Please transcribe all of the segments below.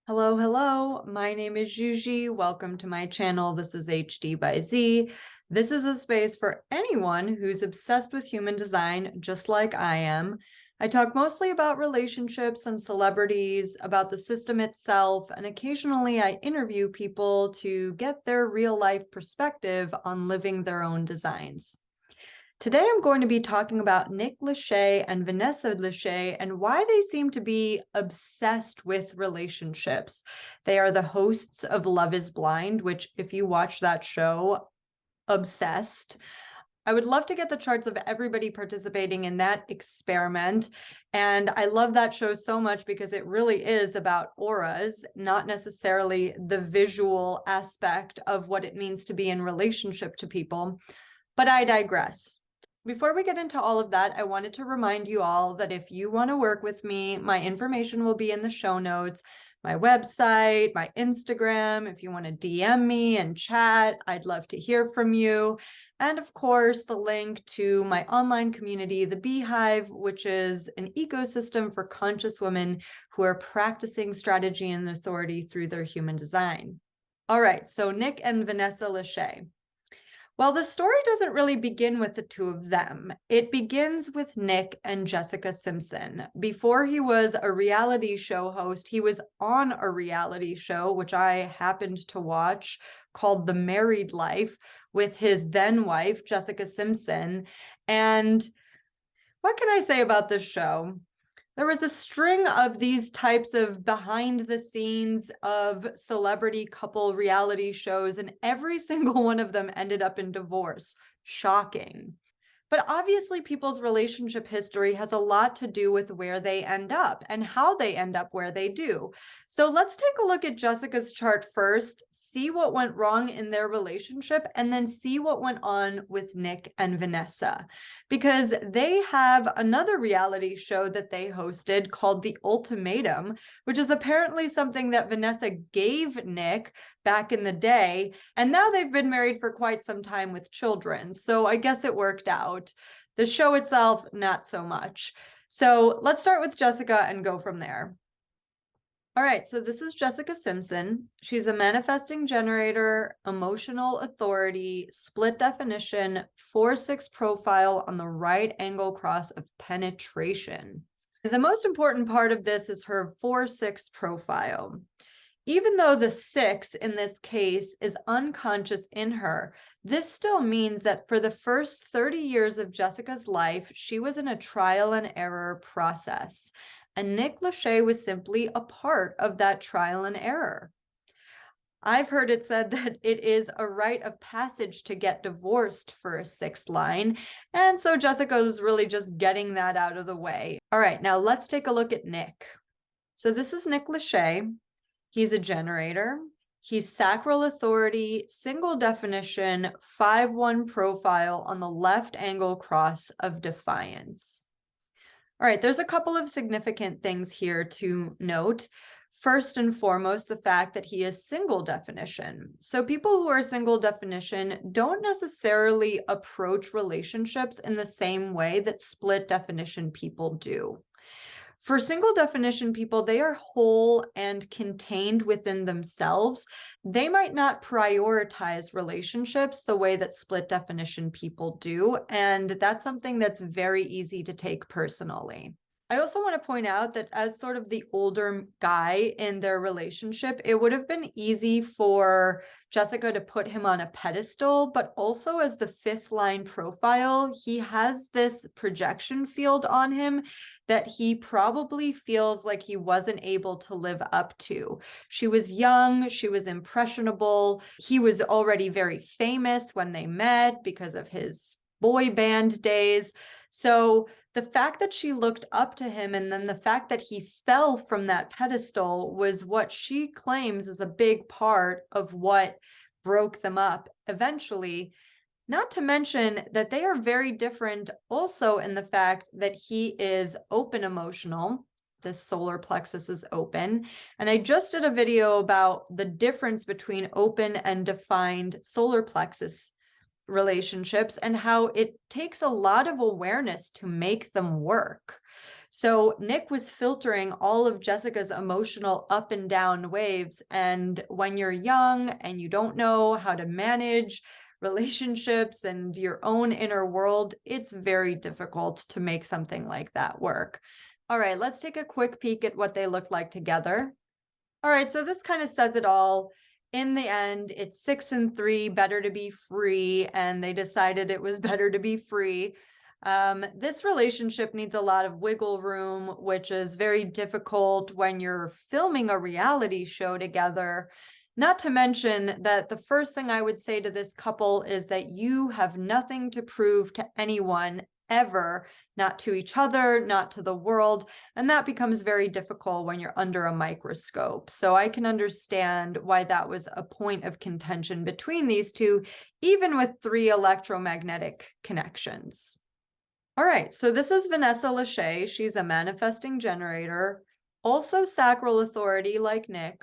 Hello, hello. My name is Juji. Welcome to my channel. This is HD by Z. This is a space for anyone who's obsessed with human design, just like I am. I talk mostly about relationships and celebrities, about the system itself, and occasionally I interview people to get their real life perspective on living their own designs. Today, I'm going to be talking about Nick Lachey and Vanessa Lachey and why they seem to be obsessed with relationships. They are the hosts of Love is Blind, which, if you watch that show, obsessed. I would love to get the charts of everybody participating in that experiment. And I love that show so much because it really is about auras, not necessarily the visual aspect of what it means to be in relationship to people. But I digress. Before we get into all of that, I wanted to remind you all that if you want to work with me, my information will be in the show notes, my website, my Instagram. If you want to DM me and chat, I'd love to hear from you. And of course, the link to my online community, the Beehive, which is an ecosystem for conscious women who are practicing strategy and authority through their human design. All right, so Nick and Vanessa Lachey. Well, the story doesn't really begin with the two of them. It begins with Nick and Jessica Simpson. Before he was a reality show host, he was on a reality show, which I happened to watch, called The Married Life, with his then wife, Jessica Simpson. And what can I say about this show? There was a string of these types of behind the scenes of celebrity couple reality shows, and every single one of them ended up in divorce. Shocking. But obviously, people's relationship history has a lot to do with where they end up and how they end up where they do. So let's take a look at Jessica's chart first, see what went wrong in their relationship, and then see what went on with Nick and Vanessa. Because they have another reality show that they hosted called The Ultimatum, which is apparently something that Vanessa gave Nick back in the day. And now they've been married for quite some time with children. So I guess it worked out. The show itself, not so much. So let's start with Jessica and go from there. All right, so this is Jessica Simpson. She's a manifesting generator, emotional authority, split definition, 4-6 profile on the right angle cross of penetration. The most important part of this is her 4-6 profile. Even though the 6 in this case is unconscious in her, this still means that for the first 30 years of Jessica's life, she was in a trial and error process. And Nick Lachey was simply a part of that trial and error. I've heard it said that it is a rite of passage to get divorced for a 6th line. And so Jessica was really just getting that out of the way. All right, now let's take a look at Nick. So this is Nick Lachey. He's a generator. He's sacral authority, single definition, 5-1 profile on the left angle cross of defiance. All right, there's a couple of significant things here to note. First and foremost, the fact that he is single definition. So people who are single definition don't necessarily approach relationships in the same way that split definition people do. For single definition people, they are whole and contained within themselves. They might not prioritize relationships the way that split definition people do. And that's something that's very easy to take personally. I also want to point out that as sort of the older guy in their relationship, it would have been easy for Jessica to put him on a pedestal, but also as the 5th line profile, he has this projection field on him that he probably feels like he wasn't able to live up to. She was young, she was impressionable, he was already very famous when they met because of his boy band days. So the fact that she looked up to him and then the fact that he fell from that pedestal was what she claims is a big part of what broke them up eventually. Not to mention that they are very different also in the fact that he is open emotional. The solar plexus is open. And I just did a video about the difference between open and defined solar plexus relationships and how it takes a lot of awareness to make them work. So Nick was filtering all of Jessica's emotional up and down waves. And when you're young and you don't know how to manage relationships and your own inner world, it's very difficult to make something like that work. All right, let's take a quick peek at what they look like together. All right, so this kind of says it all. In the end, it's 6 and 3, better to be free, and they decided it was better to be free. This relationship needs a lot of wiggle room, which is very difficult when you're filming a reality show together. Not to mention that the first thing I would say to this couple is that you have nothing to prove to anyone ever, not to each other, not to the world. And that becomes very difficult when you're under a microscope. So I can understand why that was a point of contention between these two, even with 3 electromagnetic connections. All right, so this is Vanessa Lachey. She's a manifesting generator, also sacral authority like Nick,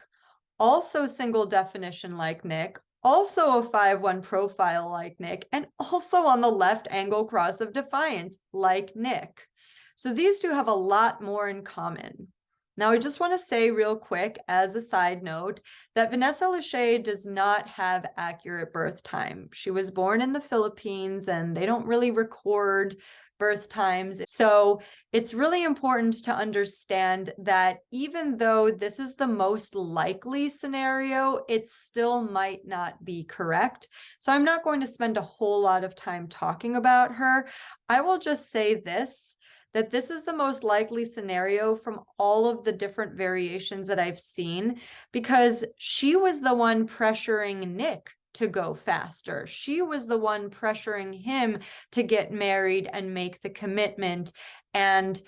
also single definition like Nick, also a 5-1 profile like Nick, and also on the left angle cross of defiance like Nick. So these two have a lot more in common. Now, I just want to say real quick as a side note that Vanessa Lachey does not have accurate birth time. She was born in the Philippines and they don't really record birth times. So it's really important to understand that even though this is the most likely scenario, it still might not be correct. So I'm not going to spend a whole lot of time talking about her. I will just say this, that this is the most likely scenario from all of the different variations that I've seen, because she was the one pressuring Nick to go faster. She was the one pressuring him to get married and make the commitment. And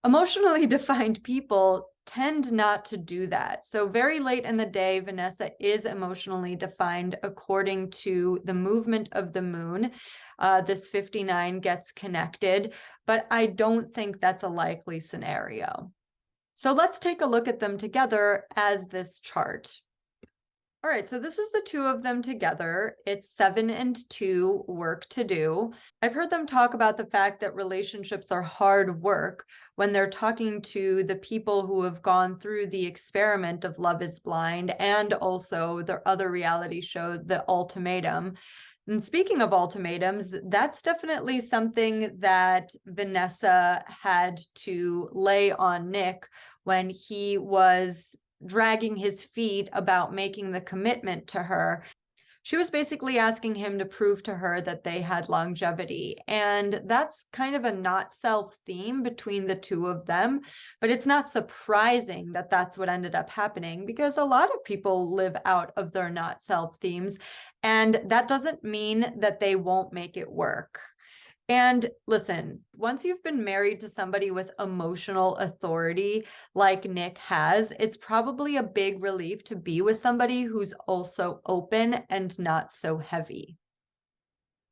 emotionally defined people tend not to do that. So very late in the day, Vanessa is emotionally defined according to the movement of the moon. This 59 gets connected, but I don't think that's a likely scenario. So let's take a look at them together as this chart. All right, so this is the two of them together. It's 7 and 2 work to do. I've heard them talk about the fact that relationships are hard work when they're talking to the people who have gone through the experiment of Love is Blind and also their other reality show, The Ultimatum. And speaking of ultimatums, that's definitely something that Vanessa had to lay on Nick when he was dragging his feet about making the commitment to her. She was basically asking him to prove to her that they had longevity. And that's kind of a not self theme between the two of them. But it's not surprising that that's what ended up happening, because a lot of people live out of their not self themes. And that doesn't mean that they won't make it work. And listen, once you've been married to somebody with emotional authority like Nick has, it's probably a big relief to be with somebody who's also open and not so heavy.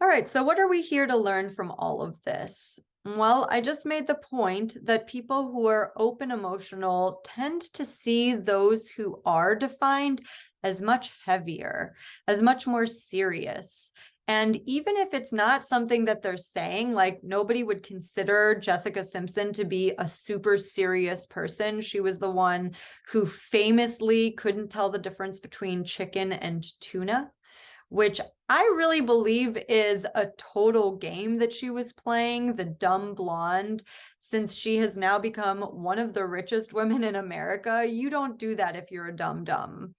All right, so what are we here to learn from all of this? Well, I just made the point that people who are open emotional tend to see those who are defined as much heavier, as much more serious. And even if it's not something that they're saying, like nobody would consider Jessica Simpson to be a super serious person. She was the one who famously couldn't tell the difference between chicken and tuna, which I really believe is a total game that she was playing, the dumb blonde, since she has now become one of the richest women in America. You don't do that if you're a dumb.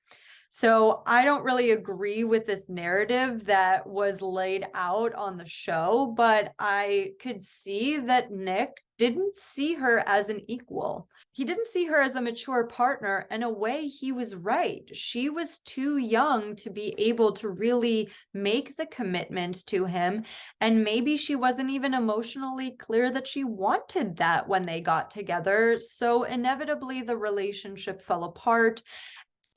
So I don't really agree with this narrative that was laid out on the show, but I could see that Nick didn't see her as an equal. He didn't see her as a mature partner. In a way, he was right. She was too young to be able to really make the commitment to him. And maybe she wasn't even emotionally clear that she wanted that when they got together. So inevitably, the relationship fell apart.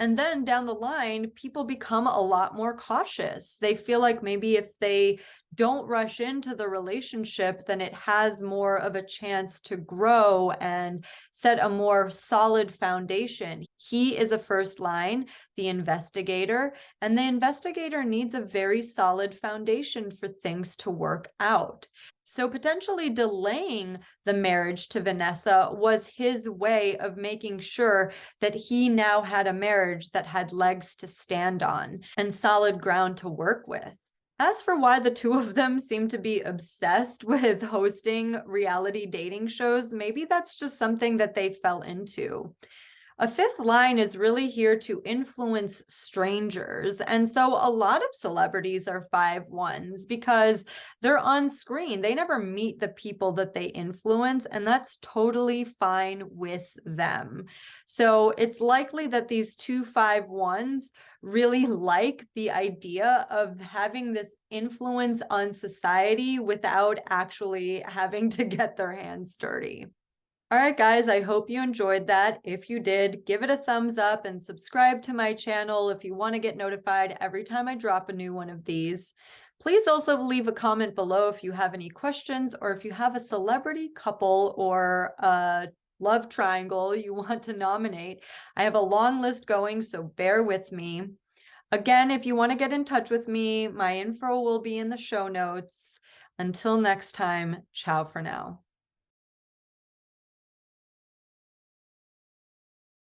And then down the line, people become a lot more cautious. They feel like maybe if they don't rush into the relationship, then it has more of a chance to grow and set a more solid foundation. He is a first line, the investigator, and the investigator needs a very solid foundation for things to work out. So potentially delaying the marriage to Vanessa was his way of making sure that he now had a marriage that had legs to stand on and solid ground to work with. As for why the two of them seem to be obsessed with hosting reality dating shows, maybe that's just something that they fell into. A fifth line is really here to influence strangers. And so a lot of celebrities are 5-1s because they're on screen. They never meet the people that they influence, and that's totally fine with them. So it's likely that these two 5-1s really like the idea of having this influence on society without actually having to get their hands dirty. All right, guys, I hope you enjoyed that. If you did, give it a thumbs up and subscribe to my channel if you want to get notified every time I drop a new one of these. Please also leave a comment below if you have any questions or if you have a celebrity couple or a love triangle you want to nominate. I have a long list going, so bear with me. Again, if you want to get in touch with me, my info will be in the show notes. Until next time, ciao for now.